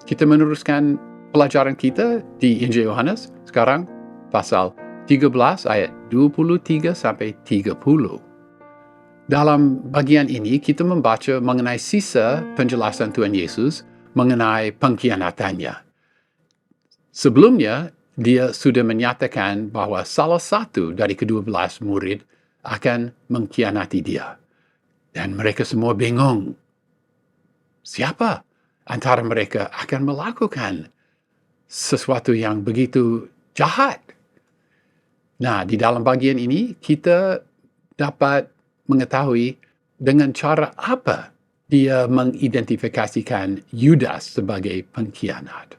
Kita meneruskan pelajaran kita di Injil Yohanes. Sekarang pasal 13 ayat 23 sampai 30. Dalam bagian ini kita membaca mengenai sisa penjelasan Tuhan Yesus mengenai pengkhianatannya. Sebelumnya, dia sudah menyatakan bahwa salah satu dari ke-12 murid akan mengkhianati dia. Dan mereka semua bingung. Siapa antara mereka akan melakukan sesuatu yang begitu jahat? Nah, di dalam bagian ini kita dapat mengetahui dengan cara apa dia mengidentifikasikan Yudas sebagai pengkhianat.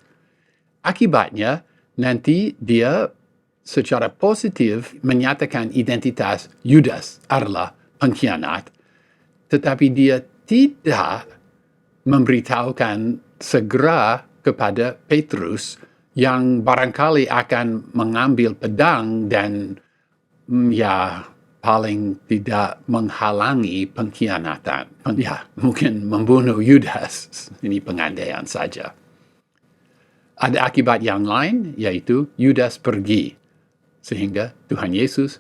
Akibatnya, nanti dia secara positif menyatakan identitas Yudas adalah pengkhianat, tetapi dia tidak memberitahukan segera kepada Petrus yang barangkali akan mengambil pedang dan paling tidak menghalangi pengkhianatan. Mungkin membunuh Yudas. Ini pengandaian saja. Ada akibat yang lain, yaitu Yudas pergi. Sehingga Tuhan Yesus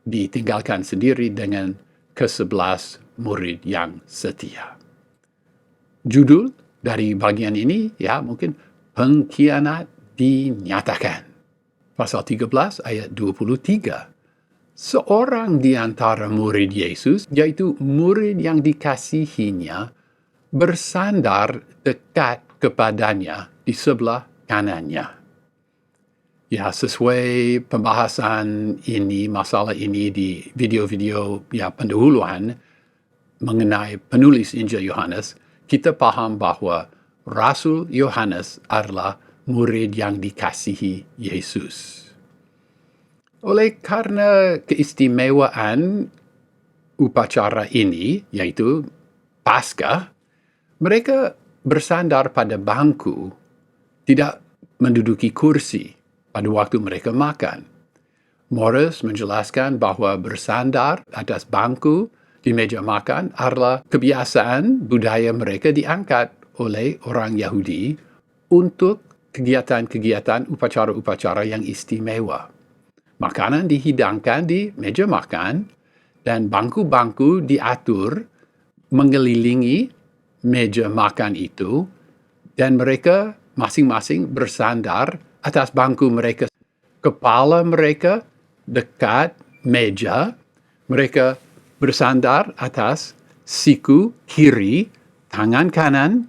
ditinggalkan sendiri dengan ke-11 murid yang setia. Judul dari bagian ini, mungkin pengkhianat dinyatakan. Pasal 13 ayat 23. Seorang di antara murid Yesus, yaitu murid yang dikasihinya, bersandar dekat kepadanya di sebelah kanannya. Sesuai pembahasan ini, masalah ini di video-video pendahuluan mengenai penulis Injil Yohanes, kita paham bahwa Rasul Yohanes adalah murid yang dikasihi Yesus. Oleh karena keistimewaan upacara ini, yaitu Paskah, mereka bersandar pada bangku, tidak menduduki kursi pada waktu mereka makan. Morris menjelaskan bahwa bersandar atas bangku di meja makan adalah kebiasaan budaya mereka diangkat oleh orang Yahudi untuk kegiatan-kegiatan upacara-upacara yang istimewa. Makanan dihidangkan di meja makan dan bangku-bangku diatur mengelilingi meja makan itu, dan mereka masing-masing bersandar atas bangku mereka. Kepala mereka dekat meja, mereka bersandar atas siku kiri, tangan kanan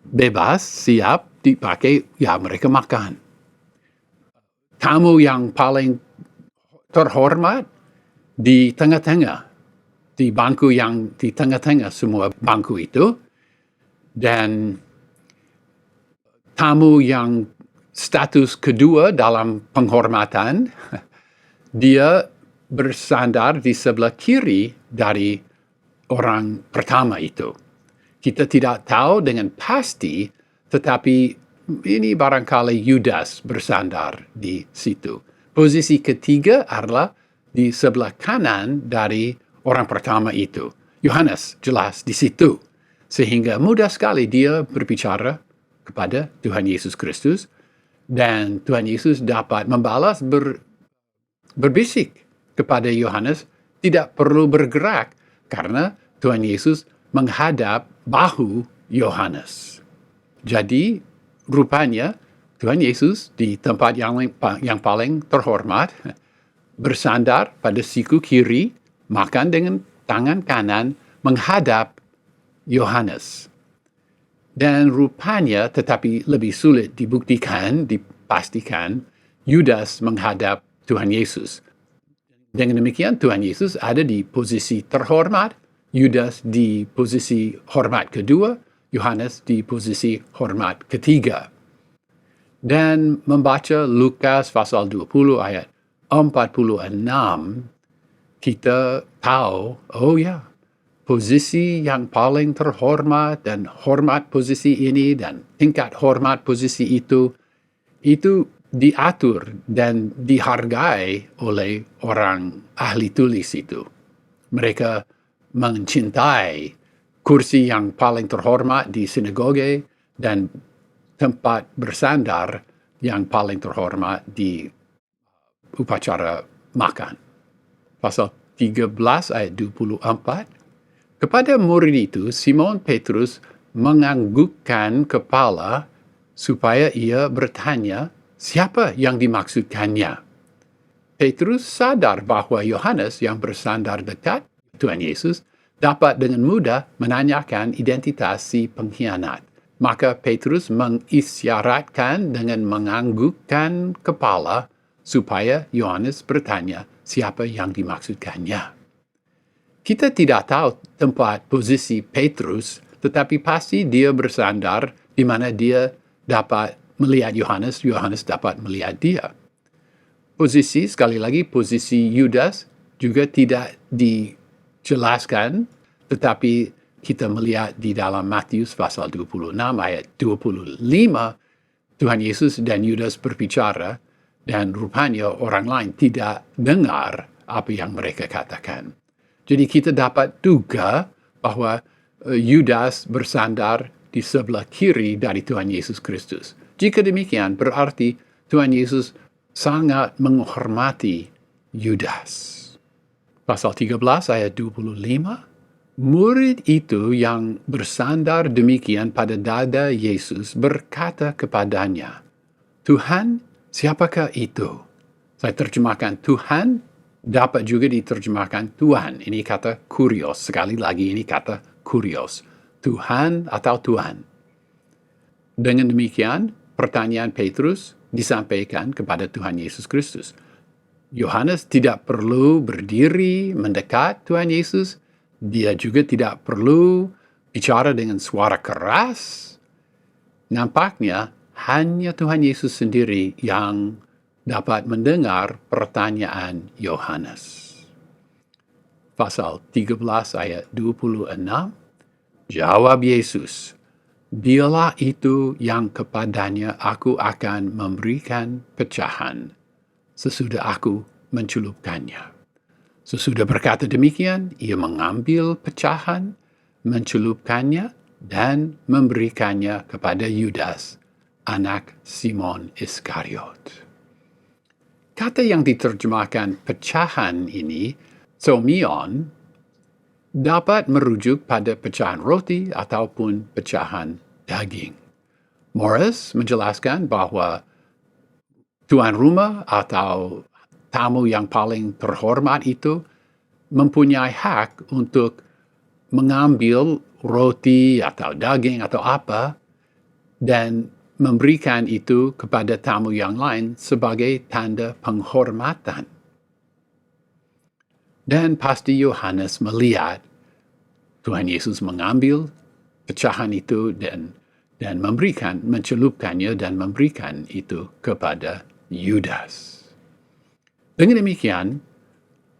bebas, siap dipakai, mereka makan. Tamu yang paling terhormat di tengah-tengah, di bangku yang di tengah-tengah semua bangku itu, dan tamu yang status kedua dalam penghormatan, dia bersandar di sebelah kiri dari orang pertama itu. Kita tidak tahu dengan pasti, tetapi ini barangkali Yudas bersandar di situ. Posisi ketiga adalah di sebelah kanan dari orang pertama itu. Yohanes jelas di situ. Sehingga mudah sekali dia berbicara kepada Tuhan Yesus Kristus, dan Tuhan Yesus dapat membalas berbisik kepada Yohanes, tidak perlu bergerak karena Tuhan Yesus menghadap bahu Yohanes. Jadi rupanya Tuhan Yesus di tempat yang paling terhormat bersandar pada siku kiri, makan dengan tangan kanan menghadap Yohanes. Dan rupanya, tetapi lebih sulit dibuktikan, dipastikan, Yudas menghadap Tuhan Yesus. Dengan demikian, Tuhan Yesus ada di posisi terhormat, Yudas di posisi hormat kedua, Yohanes di posisi hormat ketiga. Dan membaca Lukas pasal 20 ayat 46, kita tahu, posisi yang paling terhormat dan hormat posisi ini dan tingkat hormat posisi itu diatur dan dihargai oleh orang ahli tulis itu. Mereka mencintai kursi yang paling terhormat di sinagoge dan tempat bersandar yang paling terhormat di upacara makan. Pasal 13 ayat 24, kepada murid itu Simon Petrus menganggukkan kepala supaya ia bertanya siapa yang dimaksudkannya. Petrus sadar bahwa Yohanes yang bersandar dekat Tuhan Yesus dapat dengan mudah menanyakan identitas si pengkhianat. Maka Petrus mengisyaratkan dengan menganggukkan kepala supaya Yohanes bertanya siapa yang dimaksudkannya. Kita tidak tahu tempat posisi Petrus, tetapi pasti dia bersandar di mana dia dapat melihat Yohanes, Yohanes dapat melihat dia. Posisi, sekali lagi, posisi Yudas juga tidak dijelaskan, tetapi kita melihat di dalam Matius pasal 26 ayat 25, Tuhan Yesus dan Yudas berbicara, dan rupanya orang lain tidak dengar apa yang mereka katakan. Jadi kita dapat duga bahwa Yudas bersandar di sebelah kiri dari Tuhan Yesus Kristus. Jika demikian, berarti Tuhan Yesus sangat menghormati Yudas. Pasal 13 ayat 25, murid itu yang bersandar demikian pada dada Yesus berkata kepadanya, Tuhan, siapakah itu? Saya terjemahkan Tuhan, dapat juga diterjemahkan Tuhan. Ini kata kurios. Sekali lagi ini kata kurios. Tuhan atau Tuhan. Dengan demikian, pertanyaan Petrus disampaikan kepada Tuhan Yesus Kristus. Yohanes tidak perlu berdiri mendekat Tuhan Yesus. Dia juga tidak perlu bicara dengan suara keras. Nampaknya hanya Tuhan Yesus sendiri yang dapat mendengar pertanyaan Yohanes. Pasal 13 ayat 26, jawab Yesus, dialah itu yang kepadanya aku akan memberikan pecahan sesudah aku mencelupkannya. Sesudah berkata demikian, ia mengambil pecahan, mencelupkannya, dan memberikannya kepada Yudas, anak Simon Iskariot. Kata yang diterjemahkan pecahan ini, somion, dapat merujuk pada pecahan roti ataupun pecahan daging. Morris menjelaskan bahwa tuan rumah atau tamu yang paling terhormat itu mempunyai hak untuk mengambil roti atau daging atau apa dan memberikan itu kepada tamu yang lain sebagai tanda penghormatan. Dan pasti Yohanes melihat Tuhan Yesus mengambil pecahan itu dan mencelupkannya dan memberikan itu kepada Yudas. Dengan demikian,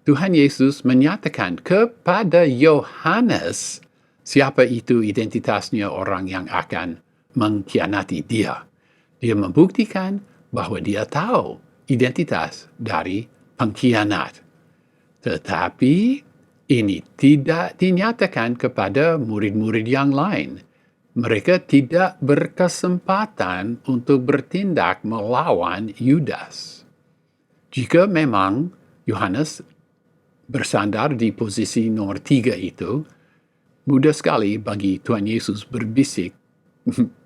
Tuhan Yesus menyatakan kepada Yohanes siapa itu identitasnya orang yang akan mengkhianati dia. Dia membuktikan bahwa dia tahu identitas dari pengkhianat. Tetapi ini tidak dinyatakan kepada murid-murid yang lain. Mereka tidak berkesempatan untuk bertindak melawan Yudas. Jika memang Yohanes bersandar di posisi nomor 3 itu, mudah sekali bagi Tuhan Yesus berbisik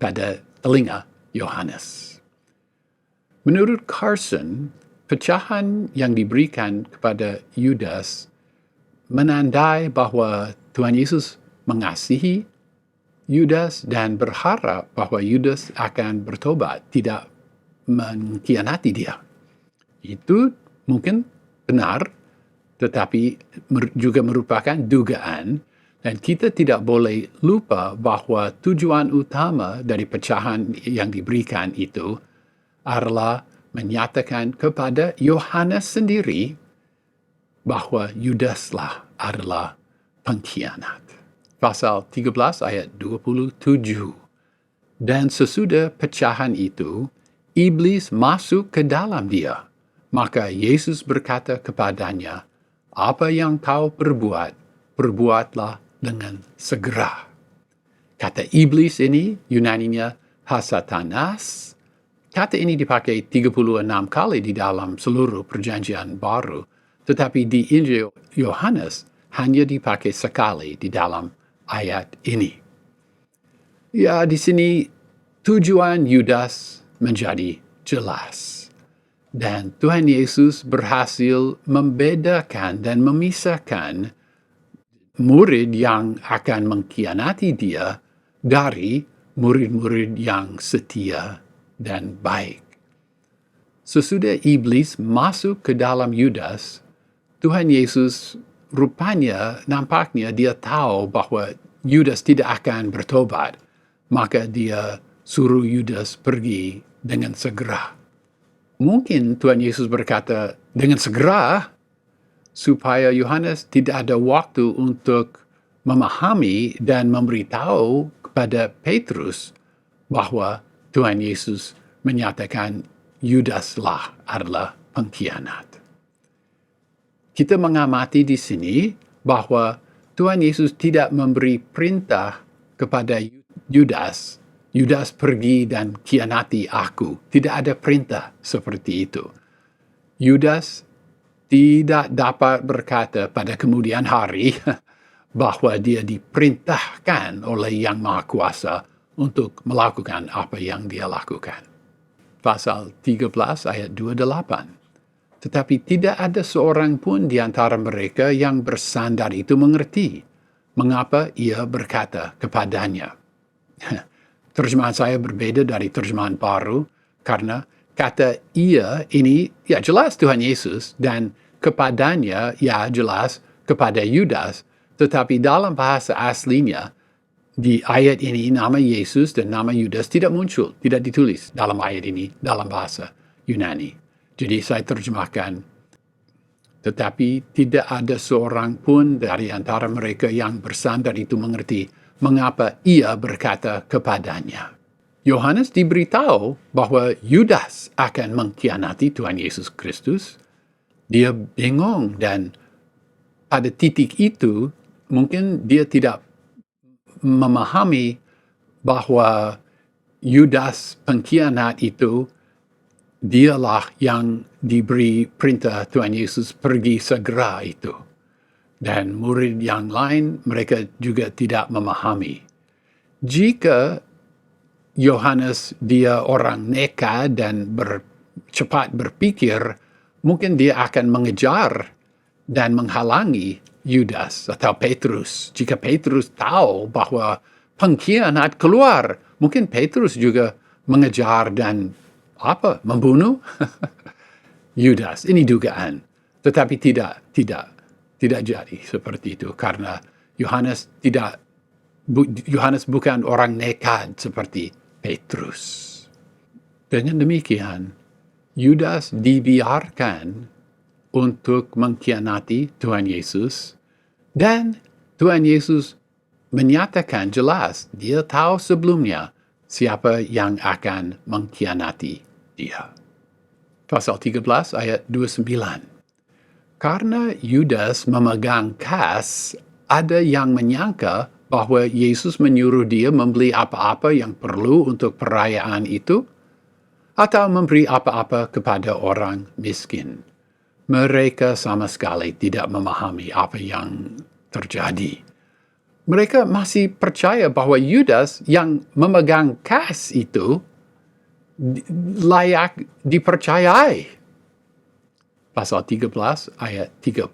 pada telinga Yohanes. Menurut Carson, pecahan yang diberikan kepada Yudas menandai bahwa Tuhan Yesus mengasihi Yudas dan berharap bahwa Yudas akan bertobat, tidak mengkhianati dia. Itu mungkin benar, tetapi juga merupakan dugaan. Dan kita tidak boleh lupa bahwa tujuan utama dari pecahan yang diberikan itu adalah menyatakan kepada Yohanes sendiri bahwa Yudaslah adalah pengkhianat. Pasal 13 ayat 27. Dan sesudah pecahan itu, iblis masuk ke dalam dia. Maka Yesus berkata kepadanya, apa yang kau perbuat, perbuatlah dengan segera. Kata iblis ini Yunaninya hasatanas. Kata ini dipakai 36 kali di dalam seluruh Perjanjian Baru, tetapi di Injil Yohanes hanya dipakai sekali di dalam ayat ini. Ya, di sini tujuan Yudas menjadi jelas. Dan Tuhan Yesus berhasil membedakan dan memisahkan murid yang akan mengkhianati dia dari murid-murid yang setia dan baik. Sesudah iblis masuk ke dalam Yudas, Tuhan Yesus nampaknya dia tahu bahwa Yudas tidak akan bertobat, maka dia suruh Yudas pergi dengan segera. Mungkin Tuhan Yesus berkata dengan segera supaya Yohanes tidak ada waktu untuk memahami dan memberitahu kepada Petrus bahwa Tuhan Yesus menyatakan Yudaslah adalah pengkhianat. Kita mengamati di sini bahwa Tuhan Yesus tidak memberi perintah kepada Yudas pergi dan khianati aku. Tidak ada perintah seperti itu. Yudas tidak dapat berkata pada kemudian hari bahwa dia diperintahkan oleh Yang Maha Kuasa untuk melakukan apa yang dia lakukan. Pasal 13 ayat 28. Tetapi tidak ada seorang pun di antara mereka yang bersandar itu mengerti mengapa ia berkata kepadanya. Terjemahan saya berbeda dari terjemahan baru karena kata ia ini ya jelas Tuhan Yesus dan kepadanya ya jelas kepada Yudas, tetapi dalam bahasa aslinya di ayat ini nama Yesus dan nama Yudas tidak muncul, tidak ditulis dalam ayat ini dalam bahasa Yunani. Jadi saya terjemahkan, tetapi tidak ada seorang pun dari antara mereka yang bersandar itu mengerti mengapa ia berkata kepadanya. Yohanes diberitahu bahwa Yudas akan mengkhianati Tuhan Yesus Kristus. Dia bingung dan pada titik itu mungkin dia tidak memahami bahwa Yudas pengkhianat itu dialah yang diberi perintah Tuhan Yesus pergi segera itu. Dan murid yang lain mereka juga tidak memahami. Jika Yohanes dia orang nekat dan cepat berpikir, mungkin dia akan mengejar dan menghalangi Yudas atau Petrus. Jika Petrus tahu bahwa pengkhianat keluar, mungkin Petrus juga mengejar dan membunuh Yudas. Ini dugaan. Tetapi tidak jadi seperti itu karena Yohanes bukan orang nekat seperti Petrus. Dengan demikian, Yudas dibiarkan untuk mengkhianati Tuhan Yesus, dan Tuhan Yesus menyatakan jelas dia tahu sebelumnya siapa yang akan mengkhianati dia. Pasal 13 ayat 29. Karena Yudas memegang kas, ada yang menyangka bahwa Yesus menyuruh dia membeli apa-apa yang perlu untuk perayaan itu, atau memberi apa-apa kepada orang miskin. Mereka sama sekali tidak memahami apa yang terjadi. Mereka masih percaya bahwa Yudas yang memegang kas itu layak dipercayai. Pasal 13 ayat 30,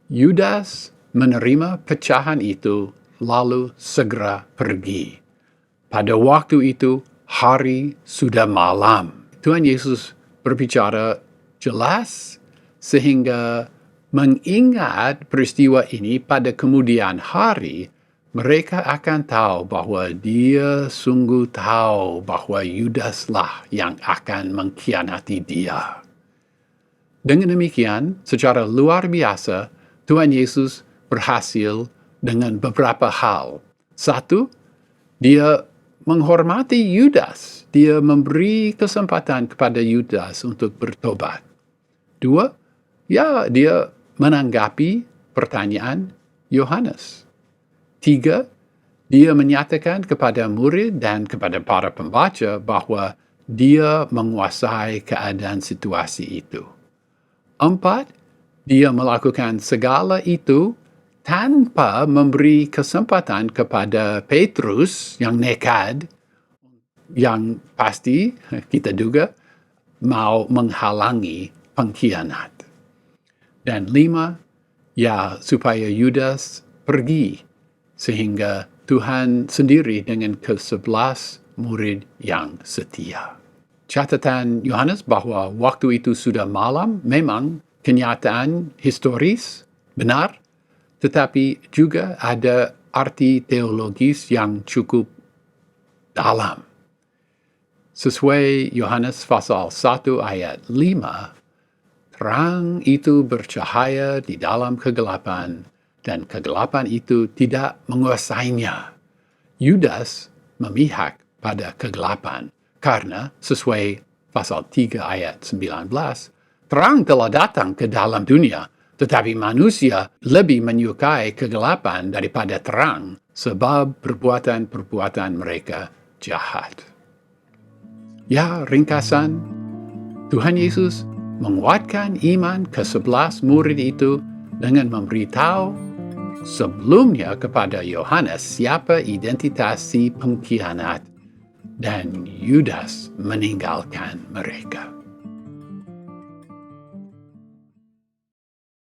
Yudas menerima pecahan itu lalu segera pergi. Pada waktu itu hari sudah malam. Tuhan Yesus berbicara jelas sehingga mengingat peristiwa ini pada kemudian hari, mereka akan tahu bahwa dia sungguh tahu bahwa Yudaslah yang akan mengkhianati dia. Dengan demikian, secara luar biasa, Tuhan Yesus berhasil dengan beberapa hal. Satu, dia menghormati Yudas. Dia memberi kesempatan kepada Yudas untuk bertobat. Dua, dia menanggapi pertanyaan Yohanes. Tiga, Dia menyatakan kepada murid dan kepada para pembaca bahwa dia menguasai keadaan situasi itu. 4, dia melakukan segala itu tanpa memberi kesempatan kepada Petrus yang nekat, yang pasti kita duga mau menghalangi pengkhianat. Dan 5, ya supaya Yudas pergi sehingga Tuhan sendiri dengan ke-11 murid yang setia. Catatan Yohanes bahwa waktu itu sudah malam memang kenyataan historis, benar, tetapi juga ada arti teologis yang cukup dalam. Sesuai Yohanes pasal 1 ayat 5, terang itu bercahaya di dalam kegelapan, dan kegelapan itu tidak menguasainya. Yudas memihak pada kegelapan, karena sesuai pasal 3 ayat 19, terang telah datang ke dalam dunia, tetapi manusia lebih menyukai kegelapan daripada terang, sebab perbuatan-perbuatan mereka jahat. Ya, ringkasan, Tuhan Yesus menguatkan iman ke-11 murid itu dengan memberitahu sebelumnya kepada Yohanes siapa identitas si pengkhianat, dan Yudas meninggalkan mereka.